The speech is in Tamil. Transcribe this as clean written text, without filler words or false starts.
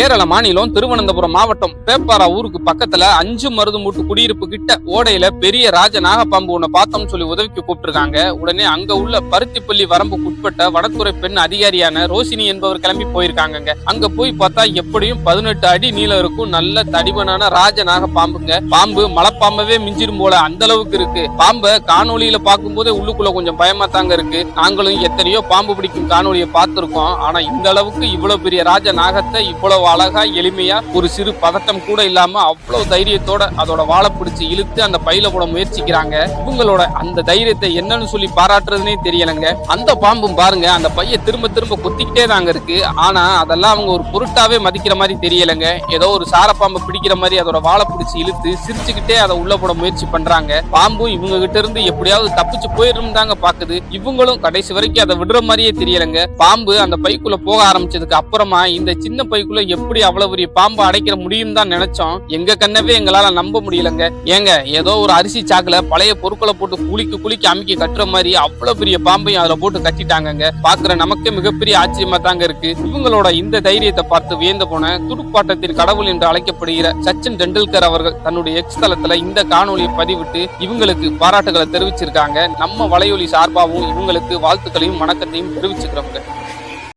கேரள மாநிலம் திருவனந்தபுரம் மாவட்டம் பேப்பாரா ஊருக்கு பக்கத்துல 5 மருதுமூட்டு குடியிருப்பு கிட்ட ஓடையில பெரிய ராஜ நாகப்பாம்பு ஒண்ணு பார்த்தோம்னு சொல்லி உதவிக்கு கூப்பிட்டுருக்காங்க. உடனே அங்க உள்ள பருத்திப்பள்ளி வரம்புக்கு உட்பட்ட வனத்துறை பெண் அதிகாரியான ரோஷினி என்பவர் கிளம்பி போயிருக்காங்க. அங்க போய் பார்த்தா எப்படியும் 18 அடி நீளம் இருக்கும் நல்ல தடிமனான ராஜ நாகப்பாம்புங்க. பாம்பு மலைப்பாம்பவே மிஞ்சிரும் போல அந்த அளவுக்கு இருக்கு. பாம்பை காணொலியில பார்க்கும் போதே உள்ளுக்குள்ள கொஞ்சம் பயமா தாங்க இருக்கு. நாங்களும் எத்தனையோ பாம்பு பிடிக்கும் காணொலியை பார்த்திருக்கோம். ஆனா இந்த அளவுக்கு இவ்வளவு பெரிய ராஜ நாகத்தை இவ்வளவு அழகா எளிமையா ஒரு சிறு பதட்டம் கூட இல்லாம அவ்வளவு தைரியத்தோட அதோட வாழை பிடிச்சு இழுத்து அந்த பையில போட முயற்சிக்கிறாங்க. இவங்களோட அந்த தைரியத்தை என்னன்னு சொல்லி பாராட்டுறதுனே தெரியலங்க. அந்த பாம்பும் பாருங்க அந்த பைய திரும்ப திரும்ப கொத்திக்கிட்டே தாங்க இருக்கு. ஆனா அதெல்லாம் அவங்க ஒரு பொருட்டாவே மதிக்கிற மாதிரி தெரியலங்க. ஏதோ ஒரு சாரப்பாம்பை பிடிக்கிற மாதிரி அதோட வாழை பிடிச்சு இழுத்து சிரிச்சுக்கிட்டே அதை உள்ள போட முயற்சி பண்றாங்க. பாம்பும் இவங்க கிட்ட இருந்து எப்படியாவது தப்பிச்சு போயிடும் தாங்க பாக்குது. இவங்களும் கடைசி வரைக்கும் அதை விடுற மாதிரியே தெரியலங்க. பாம்பு அந்த பைக்குள்ள போக ஆரம்பிச்சதுக்கு அப்புறமா இந்த சின்ன பைக்குள்ள எப்படி அவ்வளவு பெரிய பாம்பு அடைக்கிற முடியும் தான் நினைச்சோம். எங்க கண்ணவே எங்களால நம்ப முடியலங்க. ஏங்க ஏதோ ஒரு அரிசி சாக்குல பழைய பொருட்களை போட்டு குளிக்கு அமுக்கி கட்டுற மாதிரி அவ்வளவு பெரிய பாம்பையும் அதுல போட்டு கட்டிட்டாங்க. பாக்குற நமக்கு மிகப்பெரிய ஆச்சரியமா தாங்க இருக்கு. இவங்களோட இந்த தைரியத்தை பார்த்து வியந்து போன துடுப்பாட்டத்தின் கடவுள் என்று அழைக்கப்படுகிற சச்சின் டெண்டுல்கர் அவர்கள் தன்னுடைய எக்ஸ் தளத்துல இந்த காணொலியை பதிவிட்டு இவங்களுக்கு பாராட்டுகளை தெரிவிச்சிருக்காங்க. நம்ம வலையொலி சார்பாகவும் இவங்களுக்கு வாழ்த்துக்களையும் வணக்கத்தையும் தெரிவிச்சுக்கிறோங்க.